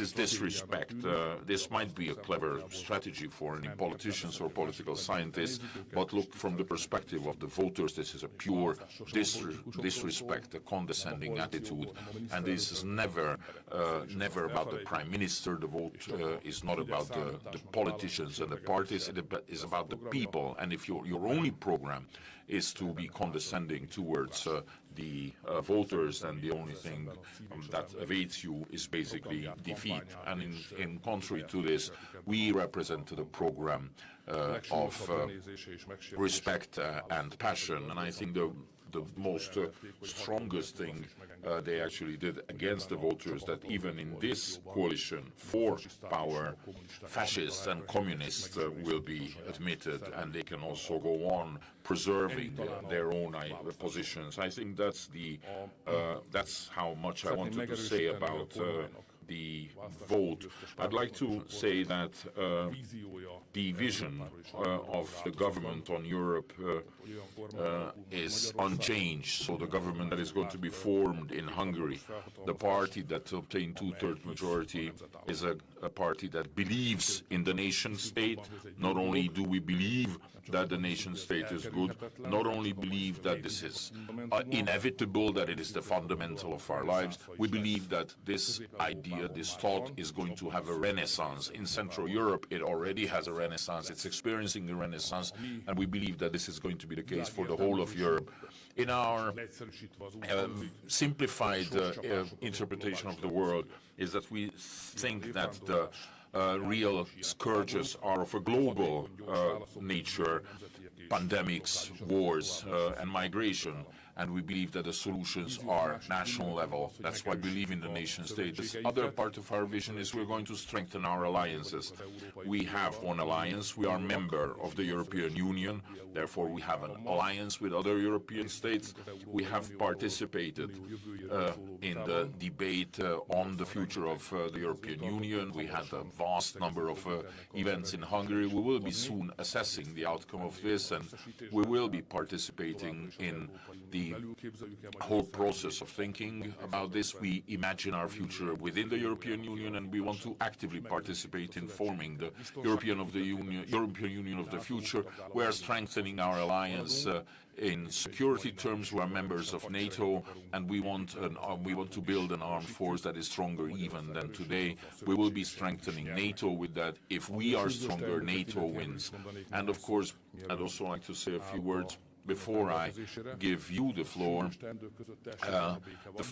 is disrespect. This might be a clever strategy for any politicians or political scientists, but look from the perspective of the voters, this is a pure disrespect, a condescending attitude, and this is never about the Prime Minister. The vote is not about the politicians and the parties, it is about the people, and if your only program is to be condescending towards the voters, and the only thing that awaits you is basically defeat. And in contrary to this, we represent the program of respect and passion, and I think the most strongest thing they actually did against the voters, that even in this coalition for power, fascists and communists will be admitted, and they can also go on preserving their own positions. I think that's how much I wanted to say about the vote. I'd like to say that the vision of the government on Europe is unchanged. So the government that is going to be formed in Hungary, the party that obtained two-thirds majority, is a party that believes in the nation state. Not only do we believe that the nation state is good, not only believe that this is inevitable, that it is the fundamental of our lives, we believe that this idea, this thought is going to have a renaissance. In Central Europe, it already has a renaissance. It's experiencing a renaissance, and we believe that this is going to be the case for the whole of Europe. In our simplified interpretation of the world is that we think that the real scourges are of a global nature, pandemics, wars, and migration. And we believe that the solutions are national level. That's why we believe in the nation state. This other part of our vision is we're going to strengthen our alliances. We have one alliance. We are a member of the European Union. Therefore, we have an alliance with other European states. We have participated in the debate on the future of the European Union. We had a vast number of events in Hungary. We will be soon assessing the outcome of this, and we will be participating in the whole process of thinking about this. We imagine our future within the European Union, and we want to actively participate in forming the European Union of the future. We are strengthening our alliance in security terms. We are members of NATO, and we want to build an armed force that is stronger even than today. We will be strengthening NATO with that. If we are stronger, NATO wins. And of course, I'd also like to say a few words before I give you the floor. The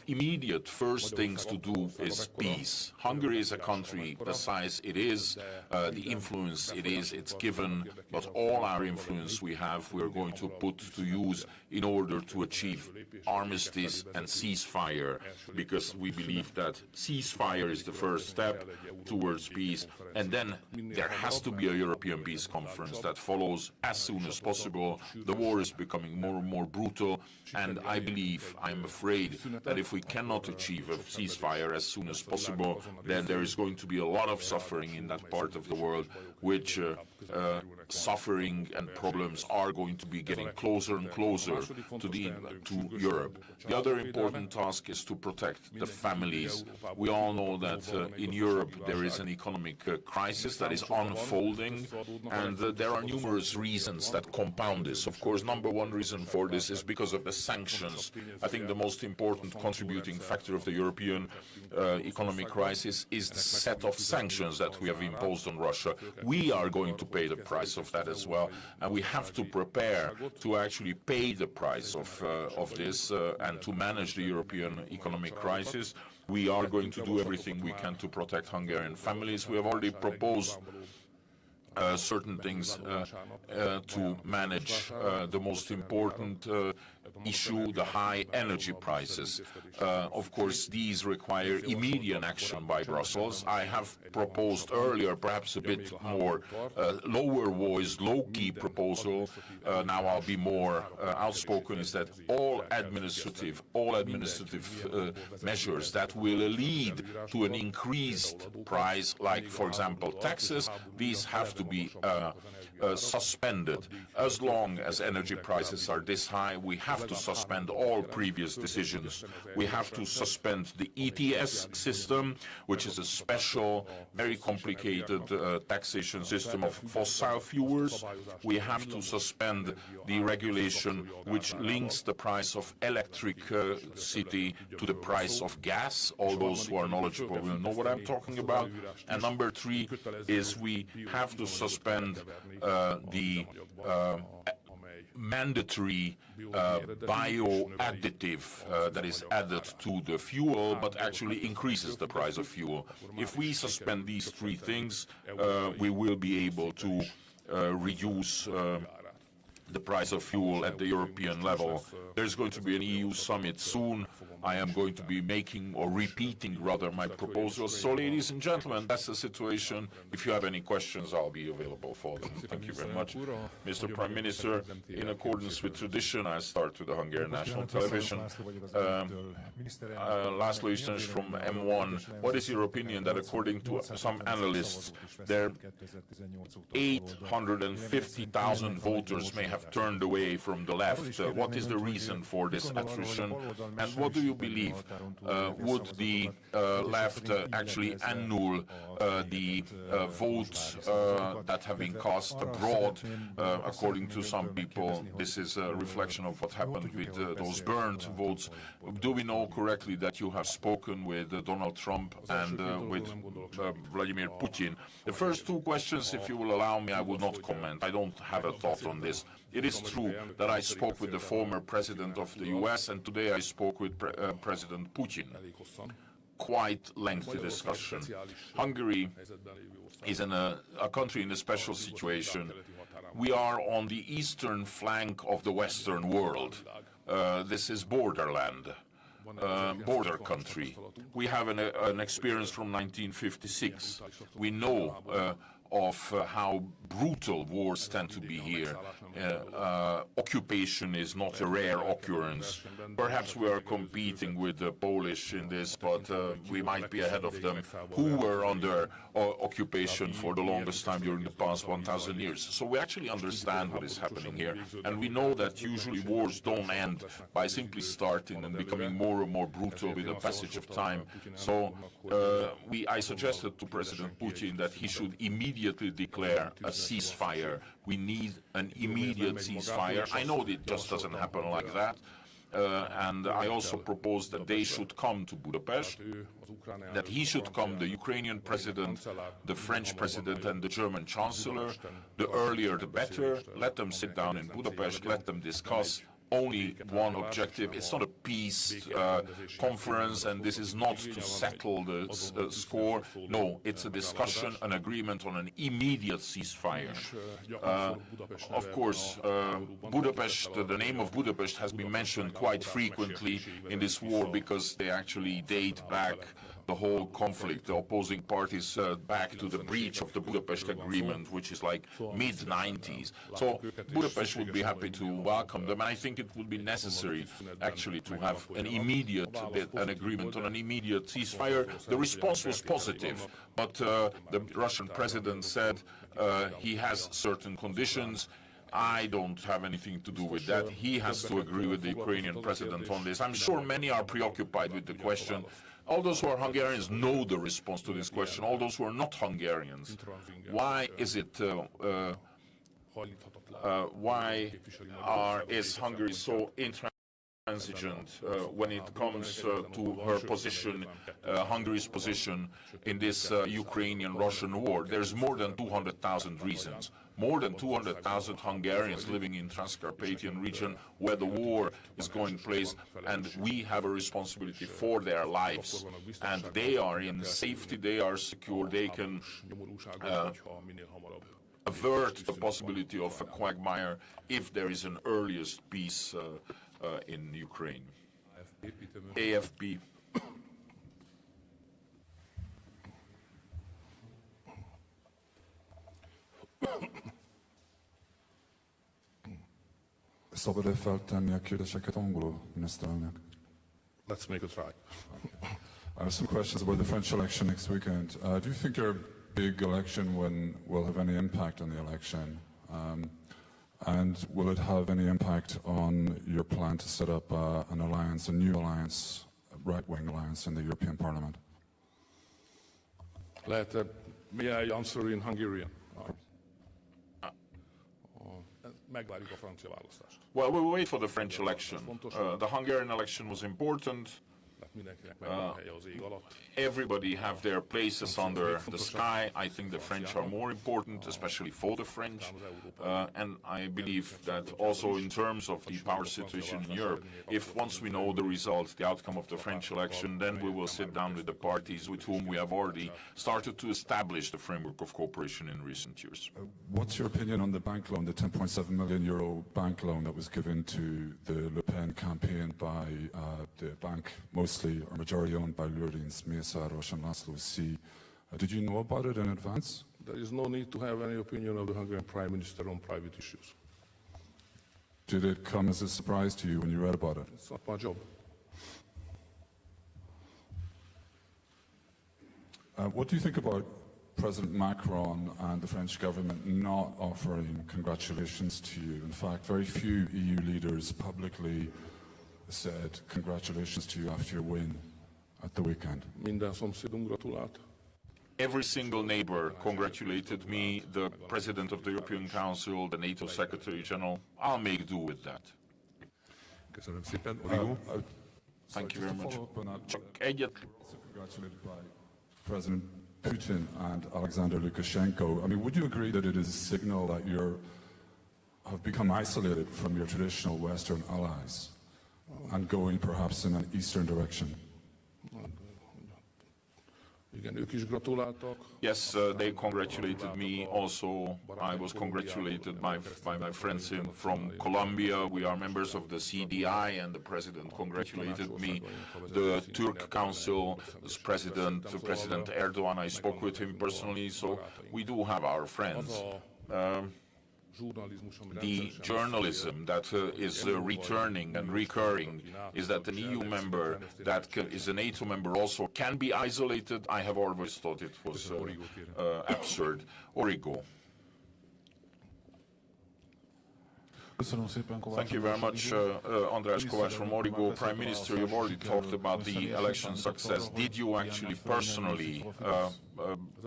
immediate first things to do is peace. Hungary is a country the size it is, the influence it is, it's given, but all our influence we have, we're going to put to use in order to achieve armistice and ceasefire, because we believe that ceasefire is the first step towards peace, and then there has to be a European Peace Conference that follows as soon as possible. The war is becoming more and more brutal, and I'm afraid that if we cannot achieve a ceasefire as soon as possible, then there is going to be a lot of suffering in that part of the world, which suffering and problems are going to be getting closer and closer to Europe. The other important task is to protect the families. We all know that in Europe there is an economic crisis that is unfolding, and there are numerous reasons that compound this. Of course, number one reason for this is because of the sanctions. I think the most important contributing factor of the European economic crisis is the set of sanctions that we have imposed on Russia. We are going to pay the price of that as well, and we have to prepare to actually pay the price of this and to manage the European economic crisis. We are going to do everything we can to protect Hungarian families. We have already proposed certain things to manage the most important issue, the high energy prices. Of course, these require immediate action by Brussels. I have proposed earlier perhaps a bit more lower voice, low-key proposal. Now I'll be more outspoken, is that all administrative measures that will lead to an increased price, like, for example, taxes, these have to be suspended. As long as energy prices are this high, we have have to suspend all previous decisions. We have to suspend the ETS system, which is a special, very complicated taxation system of fossil fuels. We have to suspend the regulation which links the price of electricity to the price of gas. All those who are knowledgeable will know what I'm talking about. And number three is we have to suspend the mandatory bioadditive that is added to the fuel but actually increases the price of fuel. If we suspend these three things, we will be able to reduce the price of fuel at the European level. There's going to be an EU summit soon. I am going to be making or repeating rather my proposals. So ladies and gentlemen, that's the situation. If you have any questions, I'll be available for them. Thank you very much. Mr. Prime Minister, in accordance with tradition, I start with the Hungarian National Television. László István from M1. What is your opinion that according to some analysts, there 850,000 voters may have turned away from the left? What is the reason for this attrition? And what do you believe? Would the left actually annul the votes that have been cast abroad? According to some people, this is a reflection of what happened with those burned votes. Do we know correctly that you have spoken with Donald Trump and with Vladimir Putin? The first two questions, if you will allow me, I will not comment. I don't have a thought on this. It is true that I spoke with the former president of the US, and today I spoke with President Putin. Quite lengthy discussion. Hungary is a country in a special situation. We are on the eastern flank of the Western world. This is borderland, border country. We have an experience from 1956. We know of how brutal wars tend to be here. Occupation is not a rare occurrence. Perhaps we are competing with the Polish in this, but we might be ahead of them, who were under occupation for the longest time during the past 1,000 years. So we actually understand what is happening here, and we know that usually wars don't end by simply starting and becoming more and more brutal with the passage of time. So I suggested to President Putin that he should immediately declare a ceasefire. We need an immediate ceasefire. I know it just doesn't happen like that. And I also proposed that they should come to Budapest, that he should come, the Ukrainian president, the French president, and the German chancellor. The earlier the better. Let them sit down in Budapest, let them discuss. Only one objective. It's not a peace conference, and this is not to settle the score. No, it's a discussion, an agreement on an immediate ceasefire. Of course, Budapest, the name of Budapest has been mentioned quite frequently in this war because they actually date back the whole conflict, the opposing parties back to the breach of the Budapest Agreement, which is like mid-90s. So Budapest would be happy to welcome them, and I think it would be necessary actually to have an agreement on an immediate ceasefire. The response was positive, but the Russian president said he has certain conditions. I don't have anything to do with that. He has to agree with the Ukrainian president on this. I'm sure many are preoccupied with the question. All those who are Hungarians know the response to this question. All those who are not Hungarians, why is it? Is Hungary so intransigent when it comes to her position, Hungary's position in this Ukrainian-Russian war? There's more than 200,000 reasons. More than 200,000 Hungarians living in Transcarpathian region where the war is going place, and we have a responsibility for their lives. And they are in safety, they are secure, they can avert the possibility of a quagmire if there is an earliest peace in Ukraine. AFP. Szabad-e feltenni a kérdéseket angolul, miniszterelnök? Let's make a try. I have some questions about the French election next weekend. Do you think your big election will have any impact on the election? And will it have any impact on your plan to set up an alliance, a new alliance, a right-wing alliance in the European Parliament? May I answer in Hungarian? Megvárjuk a francia választást. Well, we'll wait for the French election. The Hungarian election was important. Mindenkinek megvan a helye az ég alatt. Everybody have their places under the sky. I think the French are more important, especially for the French. And I believe that also in terms of the power situation in Europe, if once we know the result, the outcome of the French election, then we will sit down with the parties with whom we have already started to establish the framework of cooperation in recent years. What's your opinion on the bank loan, the 10.7 million euro bank loan that was given to the Le Pen campaign by the bank, mostly or majority owned by Lurins, Mészáros and László C. Did you know about it in advance? There is no need to have any opinion of the Hungarian Prime Minister on private issues. Did it come as a surprise to you when you read about it? It's not my job. What do you think about President Macron and the French government not offering congratulations to you? In fact, very few EU leaders publicly said congratulations to you after your win at the weekend. Minden szomszédunk gratulált. Every single neighbor congratulated me, the President of the European Council, the NATO Secretary General. I'll make do with that. Köszönöm szépen. Thank you very much. Also congratulated by President Putin and Alexander Lukashenko. I mean, would you agree that it is a signal that you have become isolated from your traditional Western allies and going perhaps in an Eastern direction? Igen, ők is gratuláltak. Yes, they congratulated me. Also, I was congratulated by my friends from Colombia. We are members of the CDI, and the president congratulated me. The Turk Council, President Erdogan, I spoke with him personally, so we do have our friends. The journalism that is returning and recurring is that an EU member that is a NATO member also can be isolated. I have always thought it was absurd. Origo. Thank you very much, András Kovács from Origo. Prime Minister, you've already talked about the election success. Did you actually personally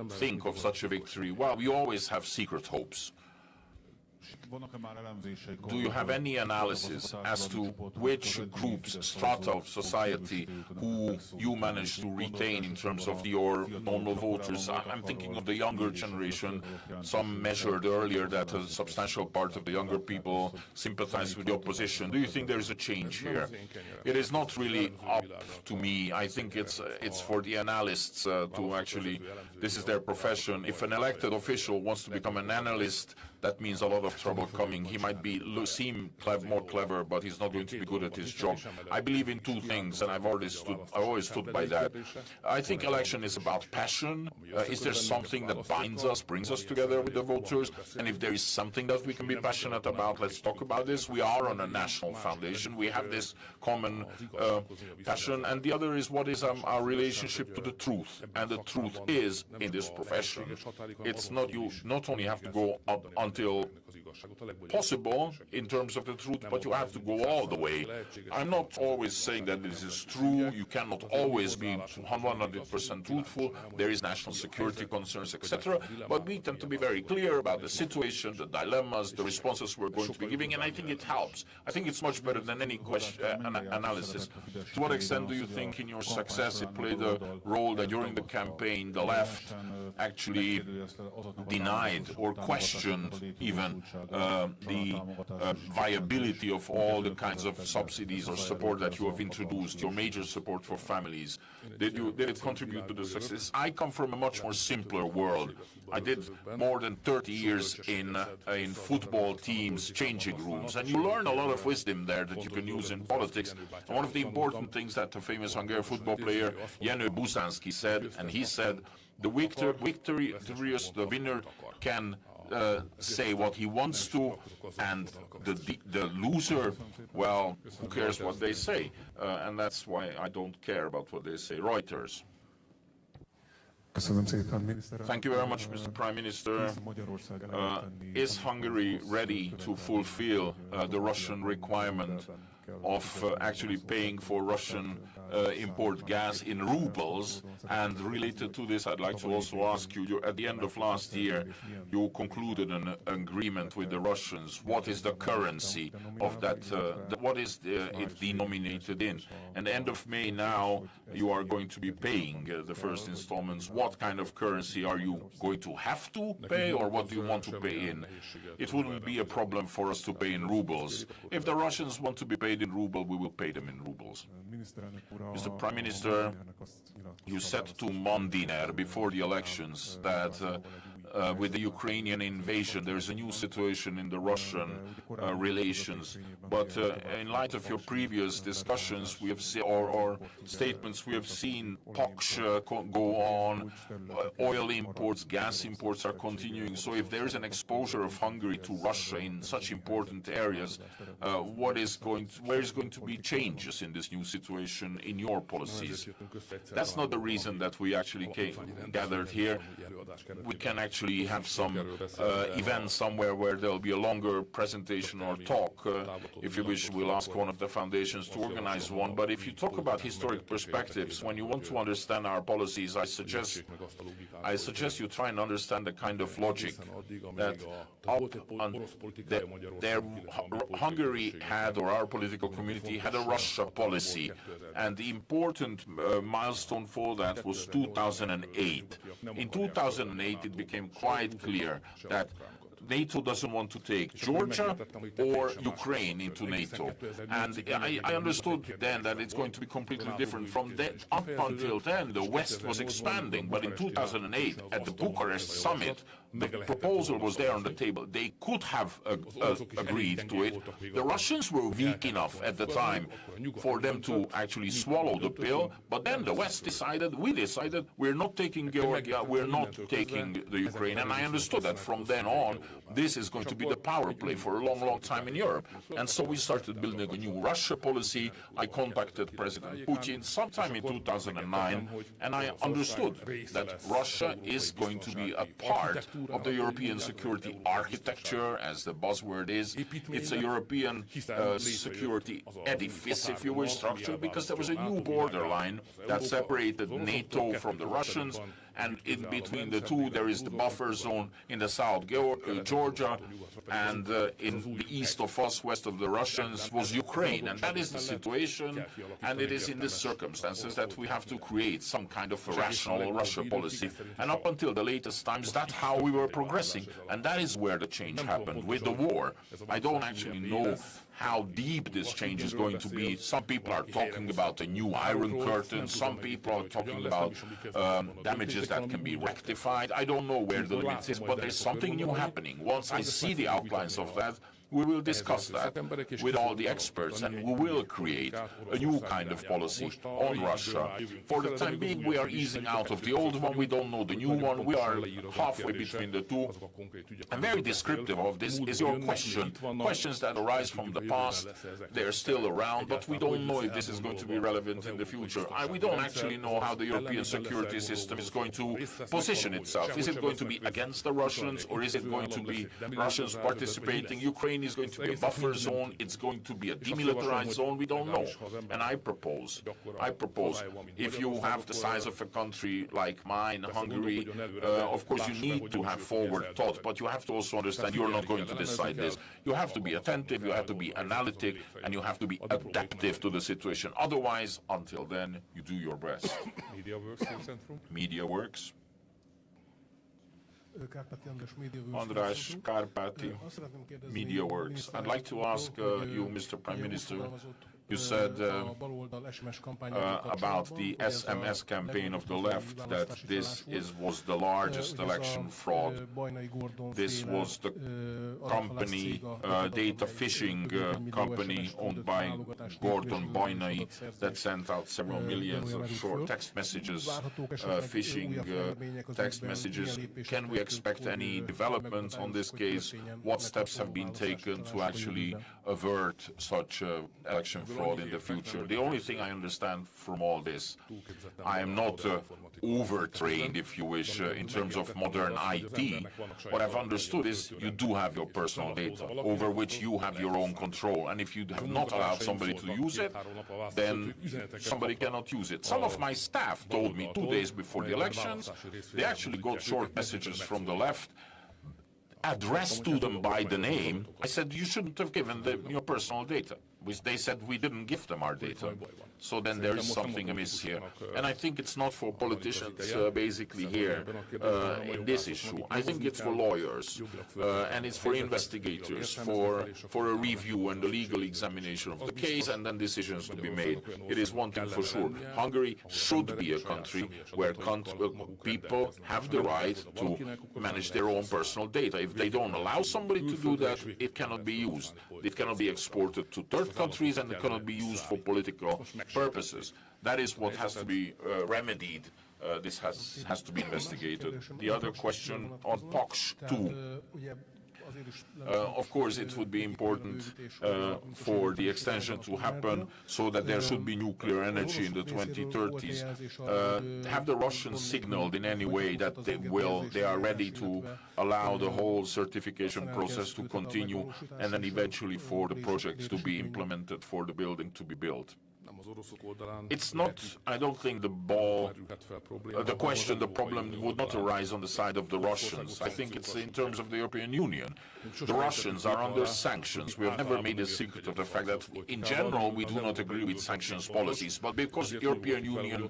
think of such a victory? Well, we always have secret hopes. Do you have any analysis as to which groups, strata of society, who you managed to retain in terms of your normal voters? I'm thinking of the younger generation. Some measured earlier that a substantial part of the younger people sympathize with the opposition. Do you think there is a change here? It is not really up to me. I think it's for the analysts to actually, this is their profession. If an elected official wants to become an analyst, that means a lot of trouble coming. He might seem more clever, but he's not going to be good at his job. I believe in two things, and I've always stood by that. I think election is about passion. Is there something that binds us, brings us together with the voters? And if there is something that we can be passionate about, let's talk about this. We are on a national foundation. We have this common passion. And the other is, what is our relationship to the truth? And the truth is, in this profession, it's not, you not only have to go up until possible in terms of the truth, but you have to go all the way. I'm not always saying that this is true. You cannot always be 100% truthful. There is national security concerns, etc. But we tend to be very clear about the situation, the dilemmas, the responses we're going to be giving, and I think it helps. I think it's much better than any analysis. To what extent do you think in your success it played a role that during the campaign the left actually denied or questioned even the viability of all the kinds of subsidies or support that you have introduced, your major support for families? Did it contribute to the success? I come from a much more simpler world. I did more than 30 years in football teams, changing rooms, and you learn a lot of wisdom there that you can use in politics. And one of the important things that the famous Hungarian football player Jenő Buzánszky said, and he said, the winner can say what he wants to, and the loser, well, who cares what they say? And that's why I don't care about what they say. Reuters. Thank you very much, Mr. Prime Minister. Is Hungary ready to fulfill the Russian requirement of actually paying for Russian import gas in rubles? And related to this, I'd like to also ask you, at the end of last year, you concluded an agreement with the Russians. What is the currency of that? What is it denominated in? And end of May now, you are going to be paying the first installments. What kind of currency are you going to have to pay, or what do you want to pay in? It wouldn't be a problem for us to pay in rubles. If the Russians want to be paid in ruble, we will pay them in rubles. Mr. Prime Minister, you said to Mondiner before the elections that with the Ukrainian invasion, there is a new situation in the Russian relations. But in light of your previous discussions, we have seen, or statements, we have seen talks go on, oil imports, gas imports are continuing. So if there is an exposure of Hungary to Russia in such important areas, where is going to be changes in this new situation in your policies? That's not the reason that we actually gathered here. We can actually have some event somewhere where there will be a longer presentation or talk. If you wish, we'll ask one of the foundations to organize one. But if you talk about historic perspectives, when you want to understand our policies, I suggest you try and understand the kind of logic that Hungary had, or our political community had, a Russia policy. And the important milestone for that was 2008. In 2008, it became quite clear that NATO doesn't want to take Georgia or Ukraine into NATO. And I understood then that it's going to be completely different. From then, up until then, the West was expanding. But in 2008, at the Bucharest summit, the proposal was there on the table. They could have agreed to it. The Russians were weak enough at the time for them to actually swallow the pill. But then the West decided, we decided, we're not taking Georgia, we're not taking the Ukraine. And I understood that from then on, this is going to be the power play for a long, long time in Europe. And so we started building a new Russia policy. I contacted President Putin sometime in 2009, and I understood that Russia is going to be a part of the European security architecture, as the buzzword is. It's a European security edifice, if you wish, structure, because there was a new borderline that separated NATO from the Russians, and in between the two there is the buffer zone in the south, Georgia, and in the east of us, west of the Russians, was Ukraine. And that is the situation, and it is in these circumstances that we have to create some kind of a rational Russia policy. And up until the latest times, that's how we were progressing, and that is where the change happened with the war. I don't actually know how deep this change is going to be. Some people are talking about a new Iron Curtain. Some people are talking about damages that can be rectified. I don't know where the limit is, but there's something new happening. Once I see the outlines of that, we will discuss that with all the experts, and we will create a new kind of policy on Russia. For the time being, we are easing out of the old one. We don't know the new one. We are halfway between the two. And very descriptive of this is your question. Questions that arise from the past, they're still around, but we don't know if this is going to be relevant in the future. We don't actually know how the European security system is going to position itself. Is it going to be against the Russians, or is it going to be Russians participating? Ukraine is going to be a buffer zone, it's going to be a demilitarized zone, we don't know. And I propose, if you have the size of a country like mine, Hungary, of course you need to have forward thought, but you have to also understand you're not going to decide this. You have to be attentive, you have to be analytic, and you have to be adaptive to the situation. Otherwise, until then, you do your best. Media works. András Kárpáti, Media Works. I'd like to ask you, Mr. Prime Minister, you said about the SMS campaign of the left that this was the largest election fraud. This was the company, data phishing company owned by Gordon Bajnai that sent out several millions of short text messages, phishing text messages. Can we expect any developments on this case? What steps have been taken to actually avert such election fraud? role in the future. The only thing I understand from all this, I am not overtrained, if you wish, in terms of modern IT. What I've understood is you do have your personal data, over which you have your own control. And if you have not allowed somebody to use it, then somebody cannot use it. Some of my staff told me 2 days before the elections, they actually got short messages from the left addressed to them by the name. I said, you shouldn't have given them your personal data. Which they said we didn't give them our data. So then there is something amiss here. And I think it's not for politicians basically here in this issue. I think it's for lawyers and it's for investigators, for a review and a legal examination of the case and then decisions to be made. It is one thing for sure. Hungary should be a country where people have the right to manage their own personal data. If they don't allow somebody to do that, it cannot be used. It cannot be exported to third countries and it cannot be used for political purposes. That is what has to be remedied. This has to be investigated. The other question on POX 2. Of course, it would be important for the extension to happen so that there should be nuclear energy in the 2030s. Have the Russians signaled in any way that they are ready to allow the whole certification process to continue and then eventually for the projects to be implemented, for the building to be built? It's not, I don't think the problem would not arise on the side of the Russians. I think it's in terms of the European Union. The Russians are under sanctions. We have never made a secret of the fact that in general we do not agree with sanctions policies, but because European Union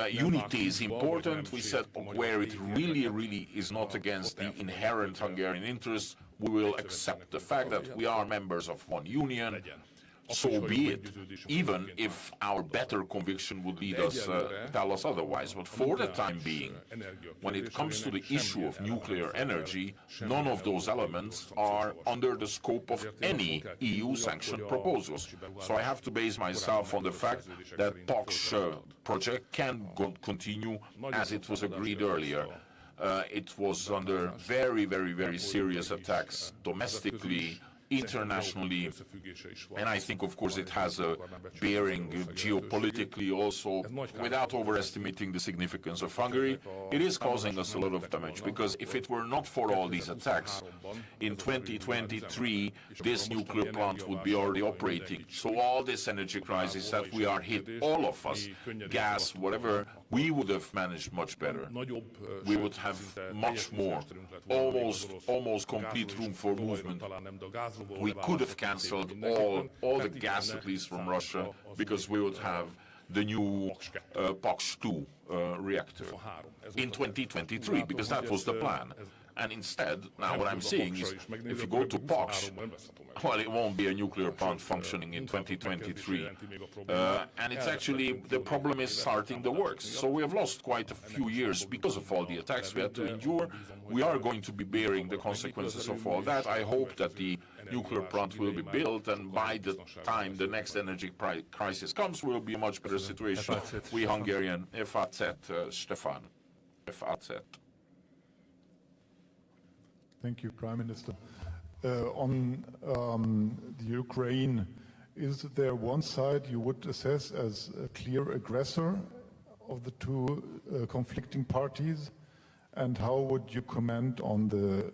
unity is important, we said where it really is not against the inherent Hungarian interests, we will accept the fact that we are members of one union. So be it, even if our better conviction would lead us, tell us otherwise. But for the time being, when it comes to the issue of nuclear energy, none of those elements are under the scope of any EU sanctioned proposals. So I have to base myself on the fact that POX project can continue as it was agreed earlier. It was under very serious attacks domestically, internationally, and I think, of course, it has a bearing geopolitically also, without overestimating the significance of Hungary. It is causing us a lot of damage, because if it were not for all these attacks, in 2023, this nuclear plant would be already operating. So all this energy crisis that we are hit, all of us, gas, whatever, we would have managed much better. We would have much more, almost complete room for movement. We could have cancelled all the gas, at least from Russia, because we would have the new POX 2 reactor in 2023, because that was the plan. And instead, now what I'm seeing is, if you go to POX, well, it won't be a nuclear plant functioning in 2023. And it's actually, the problem is starting the works. So we have lost quite a few years because of all the attacks we had to endure. We are going to be bearing the consequences of all that. I hope that the nuclear plant will be built, and by the time the next energy crisis comes, we'll be in a much better situation. We Hungarian, FAZ, Stefan, FAZ. Thank you, Prime Minister. On the Ukraine, is there one side you would assess as a clear aggressor of the two conflicting parties? And how would you comment on the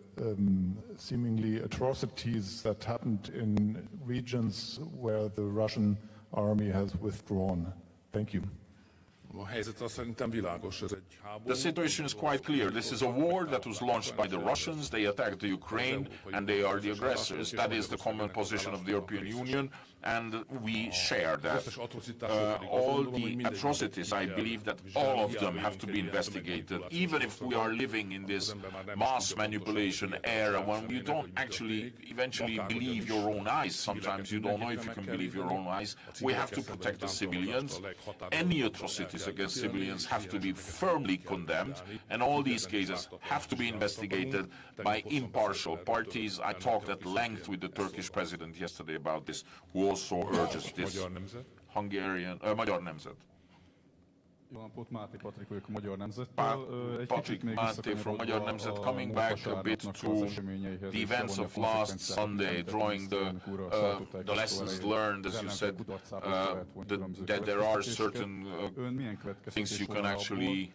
seemingly atrocities that happened in regions where the Russian army has withdrawn? Thank you. The situation is quite clear. This is a war that was launched by the Russians. They attacked the Ukraine, and they are the aggressors. That is the common position of the European Union, and we share that. All the atrocities, I believe that all of them have to be investigated, even if we are living in this mass manipulation era when you don't actually eventually believe your own eyes. Sometimes you don't know if you can believe your own eyes. We have to protect the civilians. Any atrocities against civilians have to be firmly condemned, and all these cases have to be investigated by impartial parties. I talked at length with the Turkish president yesterday about this, who also urges this. Hungarian, Magyar Nemzet. Patrick Máté from Magyar Nemzet, coming back a bit to the events of last Sunday, drawing the lessons learned, as you said, that there are certain things you can actually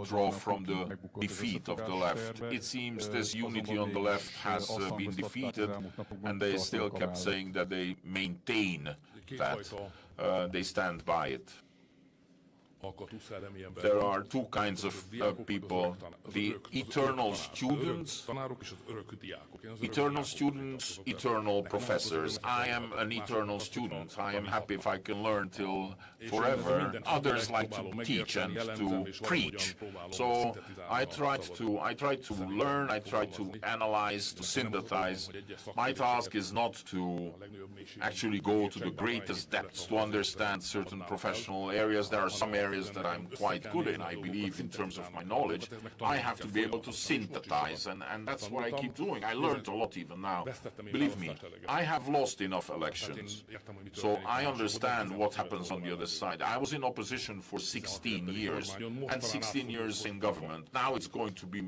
draw from the defeat of the left. It seems this unity on the left has been defeated, and they still kept saying that they maintain that, they stand by it. There are two kinds of people, the eternal students, eternal professors. I am an eternal student. I am happy if I can learn till forever. Others like to teach and to preach. So I tried to learn, I tried to analyze, to synthesize. My task is not to actually go to the greatest depths to understand certain professional areas. There are some areas that I'm quite good in, I believe, in terms of my knowledge. I have to be able to synthesize, and that's what I keep doing. I learned a lot even now. Believe me, I have lost enough elections, so I understand what happens on the other side. I was in opposition for 16 years, and 16 years in government. Now it's going to be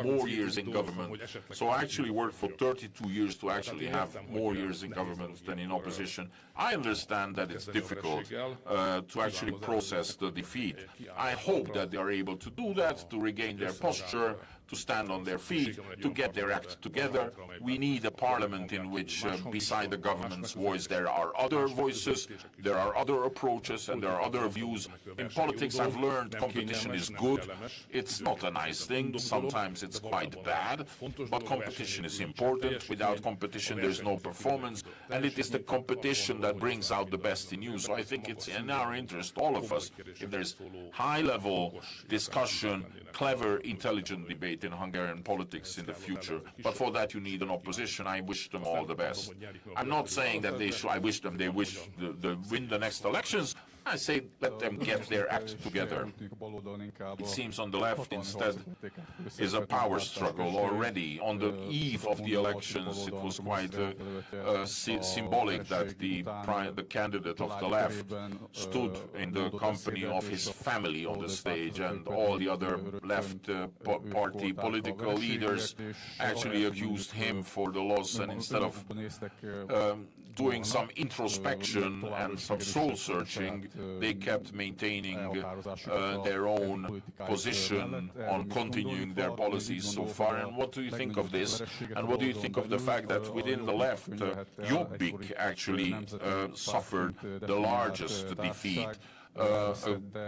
more years in government. So I actually worked for 32 years to actually have more years in government than in opposition. I understand that it's difficult to actually process the defeat. I hope that they are able to do that, to regain their posture, to stand on their feet, to get their act together. We need a parliament in which, beside the government's voice, there are other voices, there are other approaches, and there are other views. In politics, I've learned competition is good. It's not a nice thing. Sometimes it's quite bad, but competition is important. Without competition, there's no performance, and it is the competition that brings out the best in you. So I think it's in our interest, all of us, if there's high-level discussion, clever, intelligent debate in Hungarian politics in the future. But for that you need an opposition. I wish them all the best. I'm not saying that I wish them they win the next elections. I say let them get their act together. It seems on the left instead is a power struggle already. On the eve of the elections it was quite symbolic that the candidate of the left stood in the company of his family on the stage, and all the other left party political leaders actually accused him for the loss, and instead of doing some introspection and some soul searching, they kept maintaining their own position on continuing their policies so far. And what do you think of this? And what do you think of the fact that within the left, Jobbik actually suffered the largest defeat? A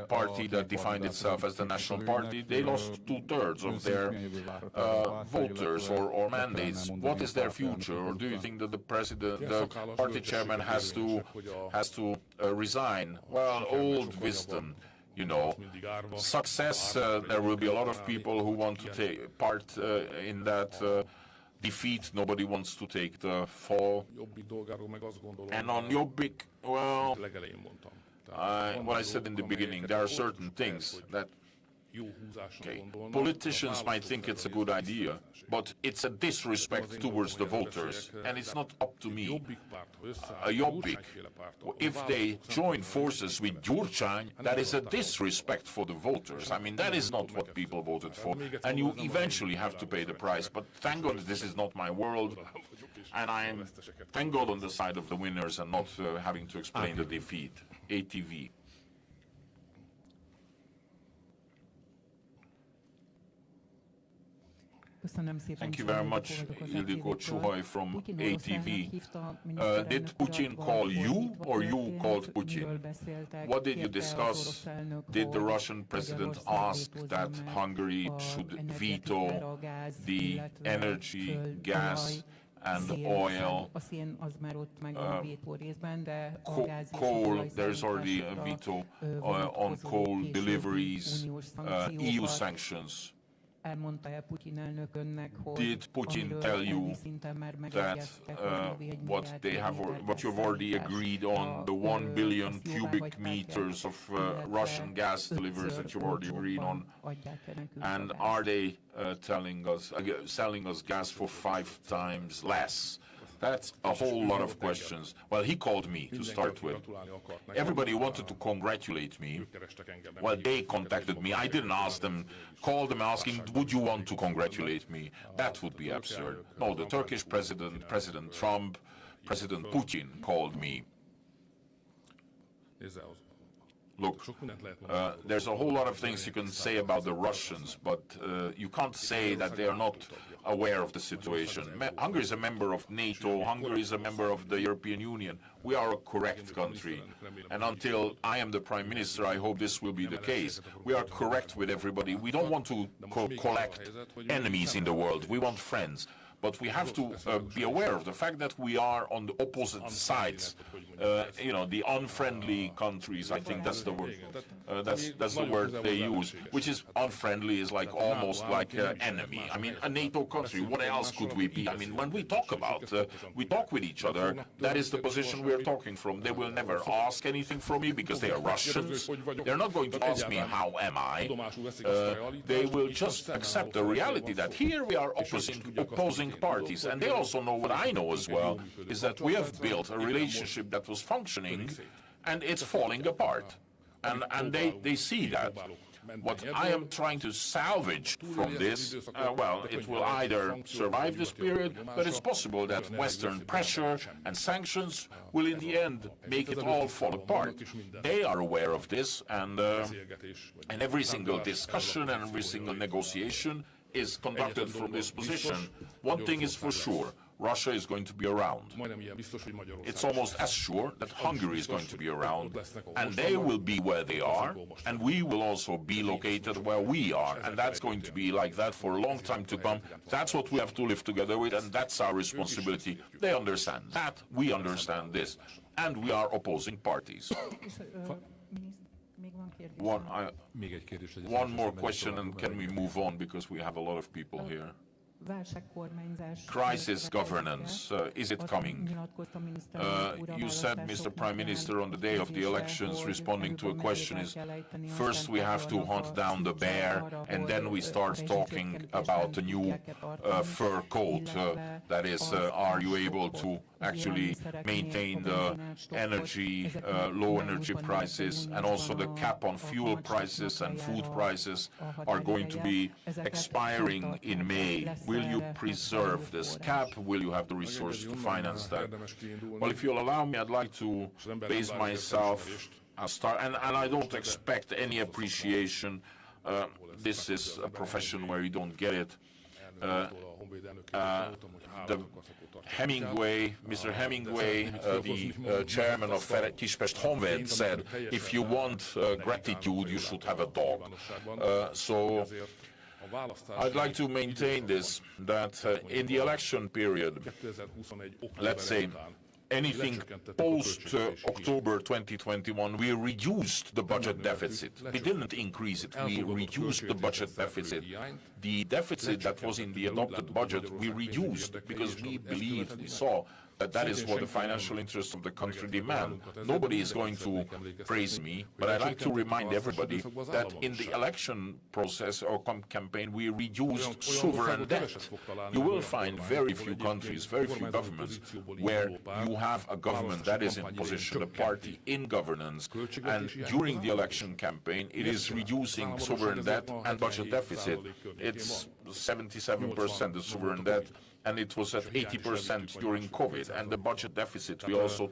party that defined itself as the National Party, they lost 2/3 of their voters or mandates. What is their future? Or do you think that the party chairman has to resign? Well, old wisdom. You know, success, there will be a lot of people who want to take part in that defeat. Nobody wants to take the fall. And on Jobbik, well, what I said in the beginning, there are certain things that politicians might think it's a good idea, but it's a disrespect towards the voters, and it's not up to me. Jobbik, if they join forces with Gyurcsány, that is a disrespect for the voters. I mean, that is not what people voted for, and you eventually have to pay the price. But thank God this is not my world, and I'm, thank God, on the side of the winners and not having to explain the defeat. ATV. Thank you very much, Ildikó Csuhaj from ATV. Did Putin call you, or you called Putin? What did you discuss? Did the Russian president ask that Hungary should veto the energy, gas, and oil, coal? There's already a veto on coal deliveries, EU sanctions. Did Putin tell you that what you've already agreed on, the 1 billion cubic meters of Russian gas deliveries that you've already agreed on? And are they selling us gas for 5 times less That's a whole lot of questions. Well, he called me to start with. Everybody wanted to congratulate me. Well, they contacted me. I didn't ask them, call them asking, would you want to congratulate me? That would be absurd. No, the Turkish president, President Trump, President Putin called me. Look, there's a whole lot of things you can say about the Russians, but you can't say that they are not aware of the situation. Hungary is a member of NATO. Hungary is a member of the European Union. We are a correct country. And until I am the Prime Minister, I hope this will be the case. We are correct with everybody. We don't want to collect enemies in the world. We want friends. But we have to be aware of the fact that we are on the opposite sides. You know, the unfriendly countries, I think that's the word. That's the word they use, which is unfriendly, is like almost like enemy. I mean, a NATO country, what else could we be? I mean, when we talk about, we talk with each other, that is the position we're talking from. They will never ask anything from me because they are Russians. They're not going to ask me, how am I? They will just accept the reality that here we are opposing parties. And they also know what I know as well, is that we have built a relationship that was functioning and it's falling apart. And they see that. What I am trying to salvage from this, well, it will either survive this period, but it's possible that Western pressure and sanctions will in the end make it all fall apart. They are aware of this, and every single discussion and every single negotiation is conducted from this position. One thing is for sure, Russia is going to be around. It's almost as sure that Hungary is going to be around, and they will be where they are, and we will also be located where we are, and that's going to be like that for a long time to come. That's what we have to live together with, and that's our responsibility. They understand that, we understand this, and we are opposing parties. One more question, and can we move on, because we have a lot of people here. Crisis governance, is it coming? You said, Mr. Prime Minister, on the day of the elections, responding to a question is, first we have to hunt down the bear, and then we start talking about a new fur coat. That is, are you able to actually maintain the energy, low energy prices, and also the cap on fuel prices and food prices are going to be expiring in May. Will you preserve this cap? Will you have the resources to finance that? Well, if you'll allow me, I'd like to base myself, and I don't expect any appreciation. This is a profession where you don't get it. Mr. Hemingway, the chairman of Kispest Honvéd, said, if you want gratitude, you should have a dog. So I'd like to maintain this, that in the election period, let's say, anything post-October 2021, we reduced the budget deficit. We didn't increase it, we reduced the budget deficit. The deficit that was in the adopted budget, we reduced because we believed, we saw that is what the financial interests of the country demand. Nobody is going to praise me, but I'd like to remind everybody that in the election process or campaign, we reduced sovereign debt. You will find very few countries, very few governments, where you have a government that is in position, a party in governance, and during the election campaign, it is reducing sovereign debt and budget deficit. It's 77% the sovereign debt, and it was at 80% during COVID, and the budget deficit we also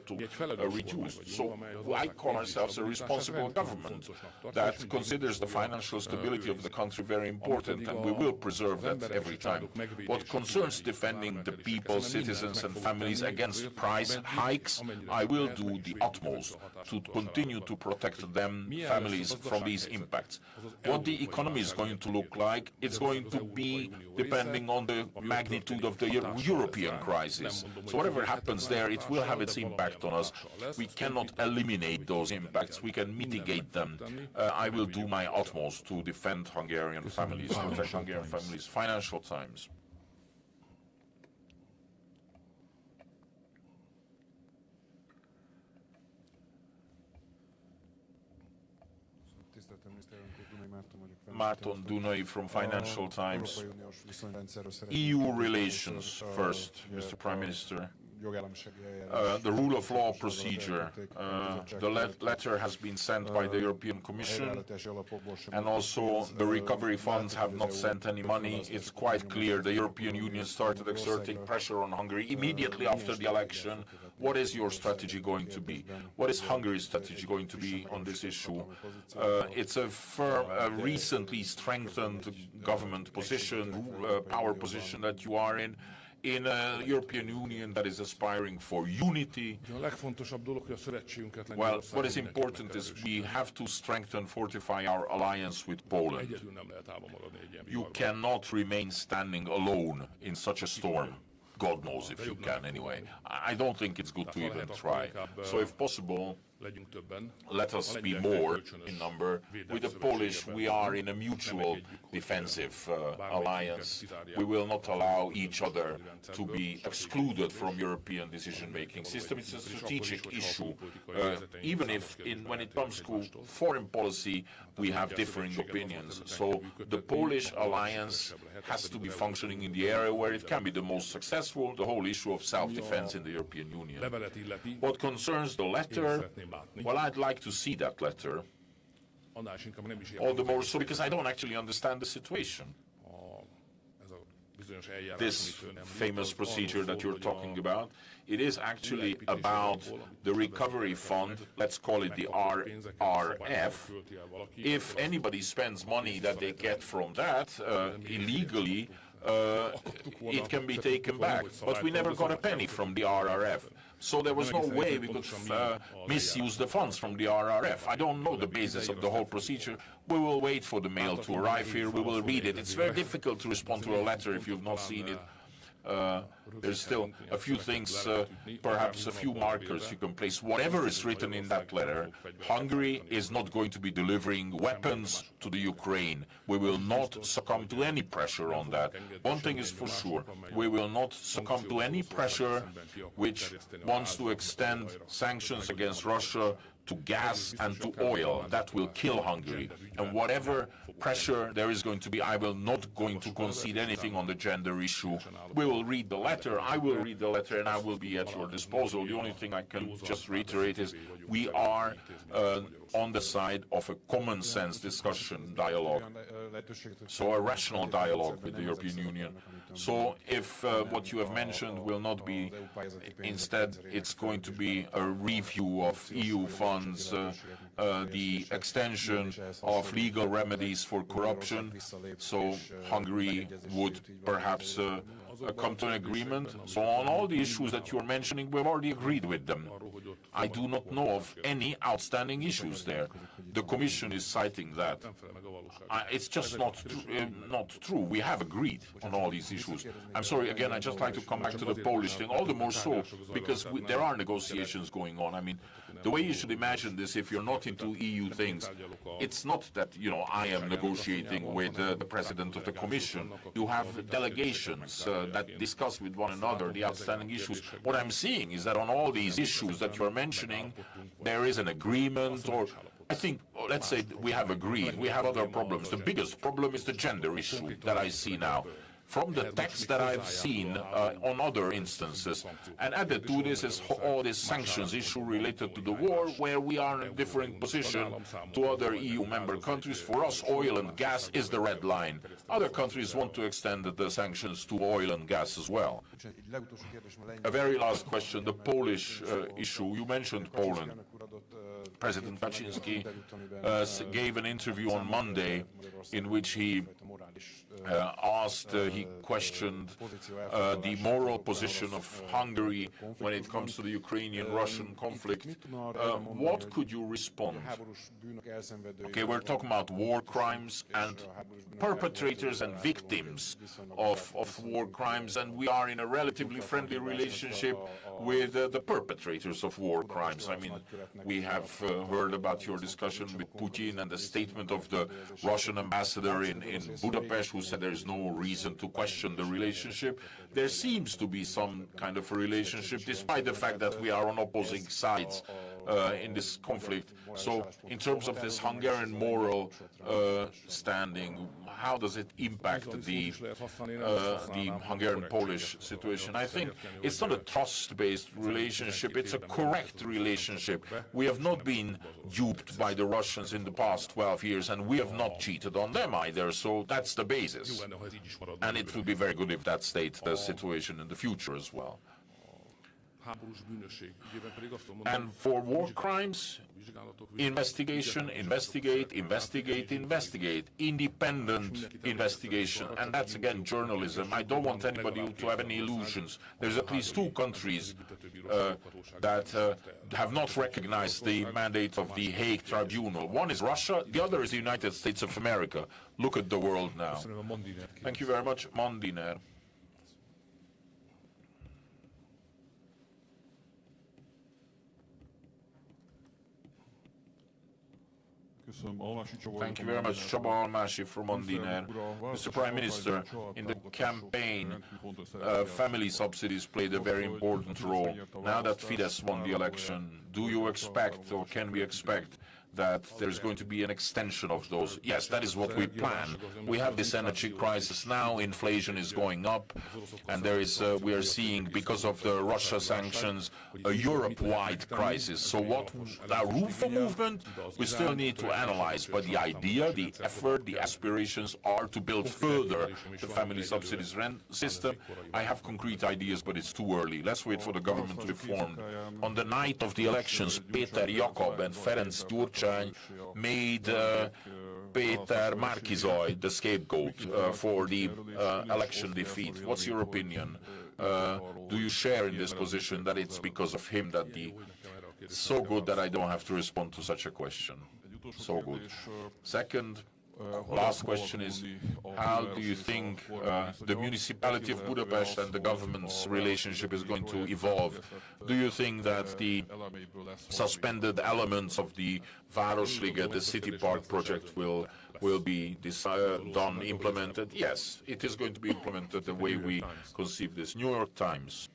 reduced. So I call ourselves a responsible government that considers the financial stability of the country very important, and we will preserve that every time. What concerns defending the people, citizens and families against price hikes, I will do the utmost to continue to protect them, families, from these impacts. What the economy is going to look like, it's going to be depending on the magnitude of the European crisis. So whatever happens there, it will have its impact on us. We cannot eliminate those impacts, we can mitigate them. I will do my utmost to defend Hungarian families, protect Hungarian families. Financial Times. Márton Dunai from Financial Times. EU relations first, Mr. Prime Minister. the rule of law procedure. The letter has been sent by the European Commission, and also the recovery funds have not sent any money. It's quite clear the European Union started exerting pressure on Hungary immediately after the election. What is your strategy going to be? What is Hungary's strategy going to be on this issue? It's a firm, recently strengthened government position, power position that you are in a European Union that is aspiring for unity. Well, what is important is we have to strengthen, fortify our alliance with Poland. You cannot remain standing alone in such a storm. God knows if you can anyway. I don't think it's good to even try. So if possible, let us be more in number. With the Polish, we are in a mutual defensive alliance. We will not allow each other to be excluded from European decision-making system. It's a strategic issue. Even if, when it comes to foreign policy, we have differing opinions. So the Polish alliance has to be functioning in the area where it can be the most successful, the whole issue of self-defense in the European Union. What concerns the letter, well, I'd like to see that letter. All the more so because I don't actually understand the situation. This famous procedure that you're talking about, it is actually about the recovery fund, let's call it the RRF. If anybody spends money that they get from that illegally, it can be taken back. But we never got a penny from the RRF. So there was no way we could misuse the funds from the RRF. I don't know the basis of the whole procedure. We will wait for the mail to arrive here. We will read it. It's very difficult to respond to a letter if you've not seen it. There's still a few things, perhaps a few markers you can place. Whatever is written in that letter, Hungary is not going to be delivering weapons to the Ukraine. We will not succumb to any pressure on that. One thing is for sure, we will not succumb to any pressure which wants to extend sanctions against Russia to gas and to oil. That will kill Hungary. And whatever pressure there is going to be, I will not going to concede anything on the gender issue. We will read the letter, I will read the letter, and I will be at your disposal. The only thing I can just reiterate is we are on the side of a common sense discussion dialogue. So a rational dialogue with the European Union. So if what you have mentioned will not be, instead it's going to be a review of EU funds, the extension of legal remedies for corruption, so Hungary would perhaps come to an agreement. So on all the issues that you're mentioning, we've already agreed with them. I do not know of any outstanding issues there. The Commission is citing that. It's just not true. We have agreed on all these issues. I'm sorry, again, I'd just like to come back to the Polish thing, all the more so because there are negotiations going on. I mean, the way you should imagine this, if you're not into EU things, it's not that, I am negotiating with the President of the Commission. You have delegations that discuss with one another the outstanding issues. What I'm seeing is that on all these issues that you're mentioning, there is an agreement, or I think, let's say we have agreed. We have other problems. The biggest problem is the gender issue that I see now. From the text that I've seen on other instances, and added to this is all this sanctions issue related to the war, where we are in a different position to other EU member countries. For us, oil and gas is the red line. Other countries want to extend the sanctions to oil and gas as well. A very last question, the Polish issue. You mentioned Poland. President Kaczynski gave an interview on Monday in which he he questioned the moral position of Hungary when it comes to the Ukrainian-Russian conflict. What could you respond? Okay, we're talking about war crimes and perpetrators and victims of war crimes, and we are in a relatively friendly relationship with the perpetrators of war crimes. I mean, we have heard about your discussion with Putin and the statement of the Russian ambassador in Budapest, who said there is no reason to question the relationship. There seems to be some kind of a relationship, despite the fact that we are on opposing sides in this conflict. So in terms of this Hungarian moral standing, how does it impact the Hungarian-Polish situation? I think it's not a trust-based relationship, it's a correct relationship. We have not been duped by the Russians in the past 12 years, and we have not cheated on them either, so that's the basis. And it would be very good if that stayed the situation in the future as well. And for war crimes, investigate, independent investigation, and that's again journalism. I don't want anybody to have any illusions. There's at least two countries that have not recognized the mandate of the Hague Tribunal. One is Russia, the other is the United States of America. Look at the world now. Thank you very much, Mondiner. Thank you very much, Csaba Almási from Ondiner. Mr. Prime Minister, in the campaign, family subsidies played a very important role. Now that Fidesz won the election, do you expect, or can we expect, that there's going to be an extension of those? Yes, that is what we plan. We have this energy crisis now, inflation is going up, and there is, we are seeing, because of the Russia sanctions, a Europe-wide crisis. So what our room for movement, we still need to analyze, but the idea, the effort, the aspirations are to build further the family subsidies rent system. I have concrete ideas, but it's too early. Let's wait for the government to be formed. On the night of the elections, Péter Jakab and Ferenc Gyurcsány made Péter Márki-Zay the scapegoat for the election defeat. What's your opinion? Do you share in this position that it's because of him that the... It's so good that I don't have to respond to such a question. So good. Second, last question is, how do you think the municipality of Budapest and the government's relationship is going to evolve? Do you think that the suspended elements of the Városliget, the city park project, will be implemented? Yes, it is going to be implemented the way we conceive this. New York Times.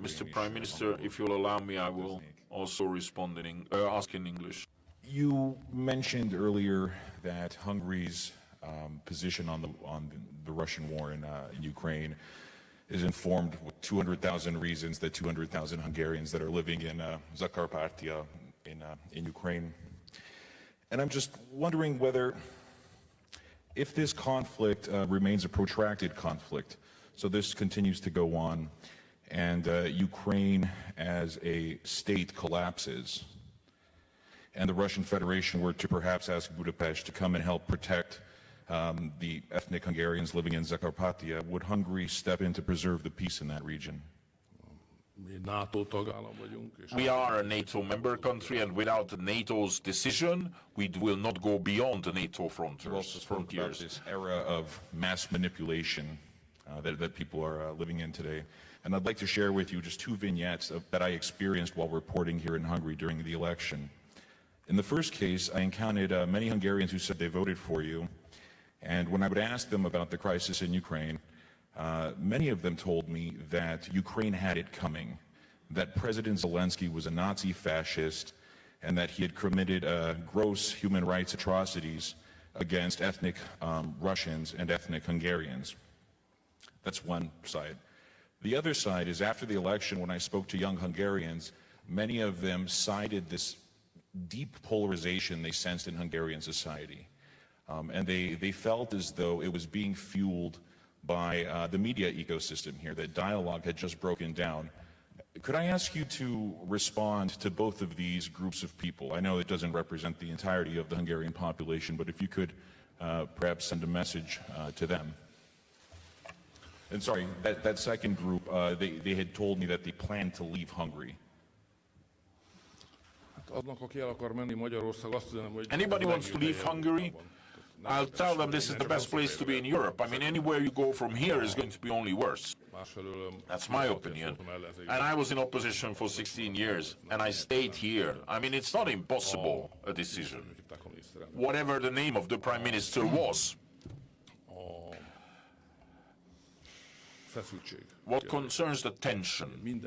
Mr. Prime Minister, if you'll allow me, I will also respond ask in English. You mentioned earlier that Hungary's position on the Russian war in Ukraine is informed with 200,000 reasons that 200,000 Hungarians that are living in Zakarpattia in Ukraine. And I'm just wondering whether, if this conflict remains a protracted conflict, so this continues to go on, and Ukraine as a state collapses, and the Russian Federation were to perhaps ask Budapest to come and help protect the ethnic Hungarians living in Zakarpattia, would Hungary step in to preserve the peace in that region? We are a NATO member country, and without NATO's decision, we will not go beyond the NATO frontiers. This era of mass manipulation that people are living in today. And I'd like to share with you just two vignettes that I experienced while reporting here in Hungary during the election. In the first case, I encountered many Hungarians who said they voted for you, and when I would ask them about the crisis in Ukraine, many of them told me that Ukraine had it coming, that President Zelensky was a Nazi fascist, and that he had committed gross human rights atrocities against ethnic Russians and ethnic Hungarians. That's one side. The other side is, after the election, when I spoke to young Hungarians, many of them cited this deep polarization they sensed in Hungarian society. And they felt as though it was being fueled by the media ecosystem here, that dialogue had just broken down. Could I ask you to respond to both of these groups of people? I know it doesn't represent the entirety of the Hungarian population, but if you could perhaps send a message to them. And sorry, that second group, they had told me that they planned to leave Hungary. Anybody wants to leave Hungary? I'll tell them this is the best place to be in Europe. I mean, anywhere you go from here is going to be only worse. That's my opinion. And I was in opposition for 16 years, and I stayed here. I mean, it's not impossible, a decision. whatever the name of the Prime Minister was. What concerns the tension,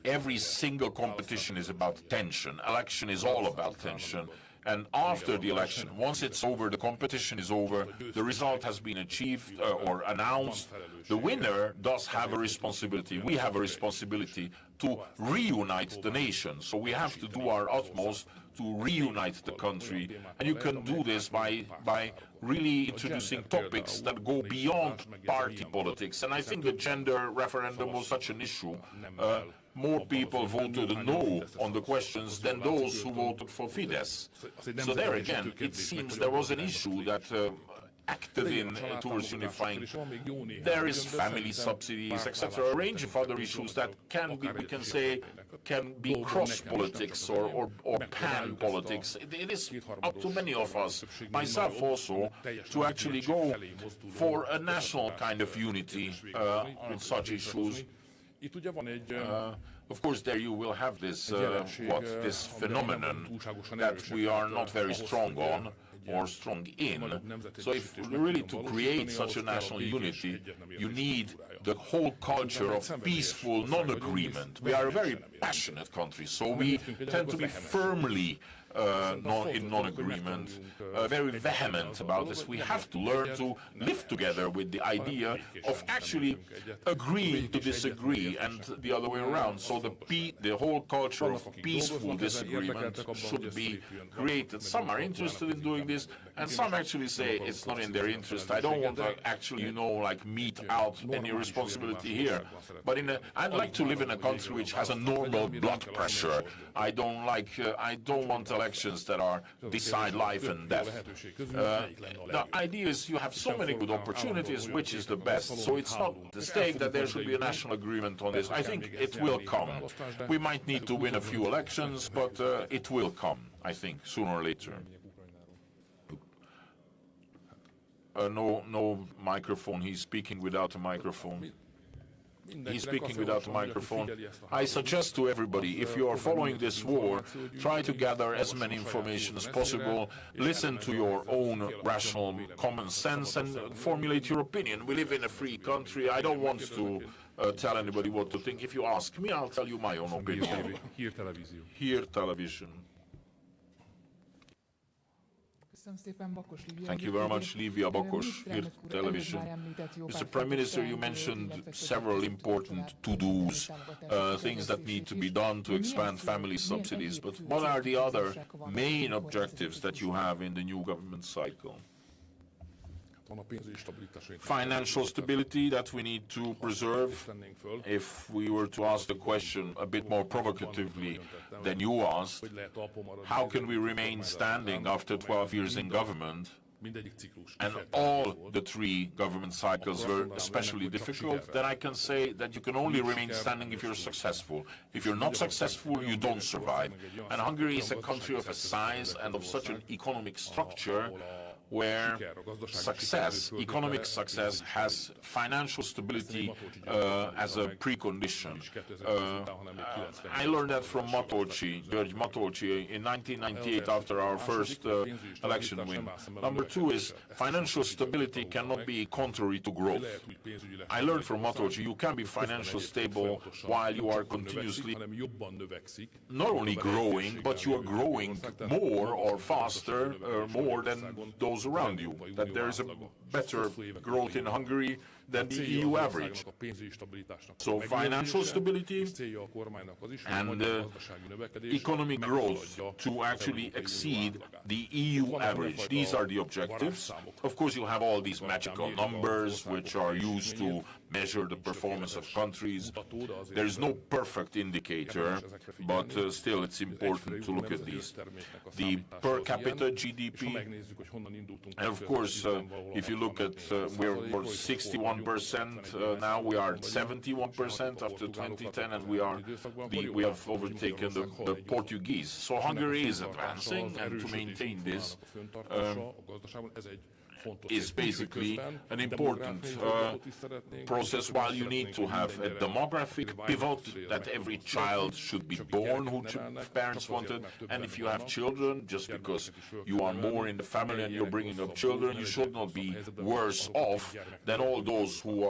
every single competition is about tension. Election is all about tension. And after the election, once it's over, the competition is over, the result has been achieved or announced, the winner does have a responsibility. We have a responsibility to reunite the nation. So we have to do our utmost to reunite the country. And you can do this by really introducing topics that go beyond party politics. And I think the gender referendum was such an issue. More people voted no on the questions than those who voted for Fidesz. So there again, it seems there was an issue that acted in towards unifying. There is family subsidies, etc., a range of other issues that can be, we can say, can be cross-politics or pan-politics. It is up to many of us, myself also, to actually go for a national kind of unity on such issues. Of course, there you will have this, this phenomenon that we are not very strong on or strong in. So if really to create such a national unity, you need the whole culture of peaceful non-agreement. We are a very passionate country, so we tend to be firmly in non-agreement, very vehement about this. We have to learn to live together with the idea of actually agreeing to disagree and the other way around. So the whole culture of peaceful disagreement should be created. Some are interested in doing this, and some actually say it's not in their interest. I don't want to actually, like mete out any responsibility here. But I'd like to live in a country which has a normal blood pressure. I don't want elections that decide life and death. The idea is you have so many good opportunities, which is the best. So it's not the stake that there should be a national agreement on this. I think it will come. We might need to win a few elections, but it will come, I think, sooner or later. No microphone. He's speaking without a microphone. He's speaking without a microphone. I suggest to everybody, if you are following this war, try to gather as many information as possible, listen to your own rational common sense and formulate your opinion. We live in a free country. I don't want to tell anybody what to think. If you ask me, I'll tell you my own opinion. Here television. Thank you very much, Lívia Bakos, Here Television. Mr. Prime Minister, you mentioned several important to-dos, things that need to be done to expand family subsidies. But what are the other main objectives that you have in the new government cycle? Financial stability that we need to preserve. If we were to ask the question a bit more provocatively than you asked, how can we remain standing after 12 years in government? And all the three government cycles were especially difficult, then I can say that you can only remain standing if you're successful. If you're not successful, you don't survive. And Hungary is a country of a size and of such an economic structure where economic success has financial stability as a precondition. I learned that from George Matolcsi, in 1998 after our first election win. Number two is financial stability cannot be contrary to growth. I learned from Matolcsi, you can be financially stable while you are continuously not only growing, but you are growing more or faster, more than those around you, that there is a better growth in Hungary than the EU average. So financial stability and economic growth to actually exceed the EU average. These are the objectives. Of course, you have all these magical numbers which are used to measure the performance of countries. There is no perfect indicator, but still it's important to look at these. The per capita GDP, and of course, if you look at, we're 61%, now we are at 71% after 2010, and we have overtaken the Portuguese. So Hungary is advancing, and to maintain this, is basically an important process. While you need to have a demographic pivot, that every child should be born who parents wanted, and if you have children, just because you are more in the family and you're bringing up children, you should not be worse off than all those who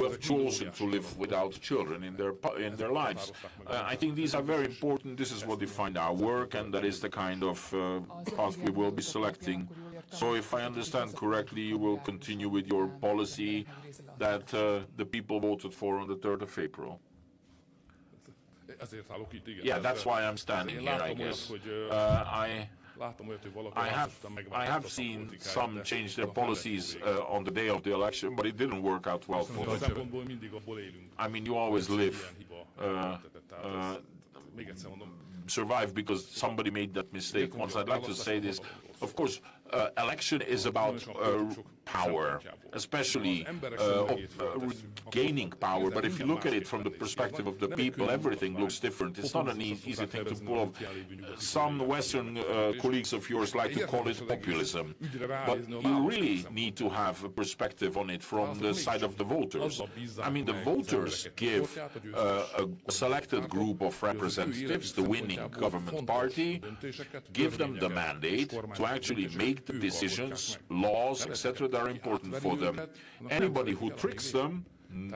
have chosen to live without children in their lives. I think these are very important. This is what defined our work, and that is the kind of path we will be selecting. So if I understand correctly, you will continue with your policy that the people voted for on the 3rd of April. Yeah, that's why I'm standing here, I guess. I have seen some change their policies on the day of the election, but it didn't work out well for them. I mean, you always live, survive because somebody made that mistake once. I'd like to say this. Of course, election is about power, especially gaining power. But if you look at it from the perspective of the people, everything looks different. It's not an easy thing to pull off. Some Western colleagues of yours like to call it populism. But you really need to have a perspective on it from the side of the voters. I mean, the voters give a selected group of representatives, the winning government party, give them the mandate to actually make the decisions, laws, etc., that are important for them. Anybody who tricks them,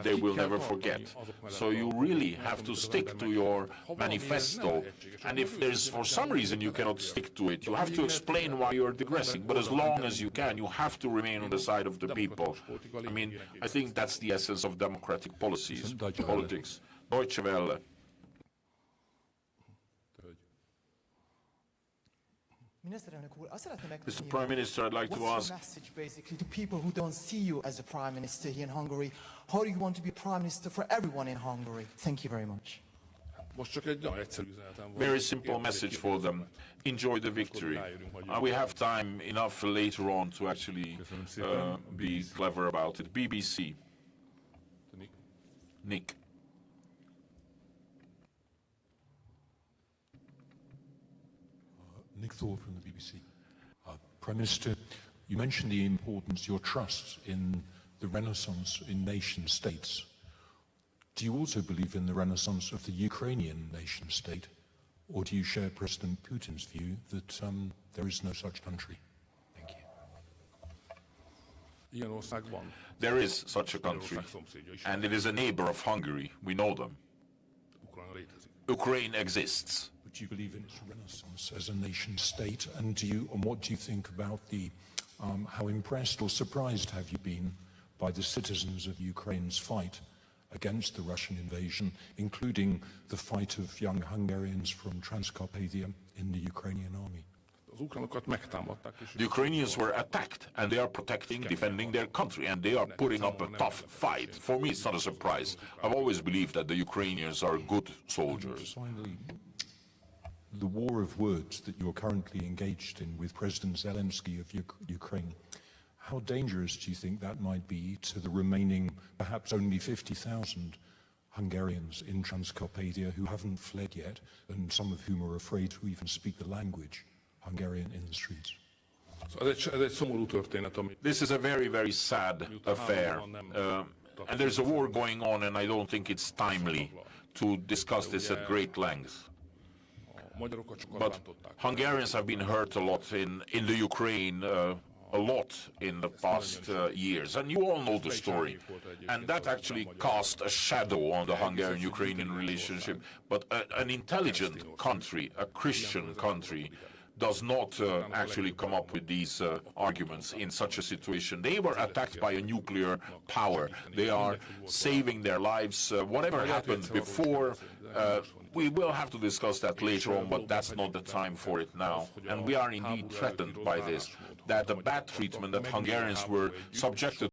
they will never forget. So you really have to stick to your manifesto. And if there's, for some reason, you cannot stick to it, you have to explain why you're digressing. But as long as you can, you have to remain on the side of the people. I mean, I think that's the essence of democratic policies, politics. Deutsche Welle. Mr. Prime Minister, I'd like to ask, what's your message basically to people who don't see you as a Prime Minister here in Hungary? How do you want to be Prime Minister for everyone in Hungary? Thank you very much. very simple message for them. Enjoy the victory. We have time enough later on to actually be clever about it. BBC. Nick. Nick Thor from the BBC. Prime Minister, you mentioned the importance, your trust in the renaissance in nation states. Do you also believe in the renaissance of the Ukrainian nation state, or do you share President Putin's view that there is no such country? Thank you. There is such a country, and it is a neighbor of Hungary. We know them. Ukraine exists. Do you believe in its renaissance as a nation state, and what do you think about the how impressed or surprised have you been by the citizens of Ukraine's fight against the Russian invasion, including the fight of young Hungarians from Transcarpathia in the Ukrainian army? The Ukrainians were attacked, and they are protecting, defending their country, and they are putting up a tough fight. For me, it's not a surprise. I've always believed that the Ukrainians are good soldiers. Finally, the war of words that you're currently engaged in with President Zelensky of Ukraine, how dangerous do you think that might be to the remaining, perhaps only 50,000 Hungarians in Transcarpathia who haven't fled yet, and some of whom are afraid to even speak the language Hungarian in the streets? This is a very, very sad affair. And there's a war going on, and I don't think it's timely to discuss this at great length. But Hungarians have been hurt a lot in the Ukraine, a lot in the past years, and you all know the story. And that actually cast a shadow on the Hungarian-Ukrainian relationship. But an intelligent country, a Christian country, does not actually come up with these arguments in such a situation. They were attacked by a nuclear power. They are saving their lives. Whatever happened before, we will have to discuss that later on, but that's not the time for it now. And we are indeed threatened by this, that the bad treatment that Hungarians were subjected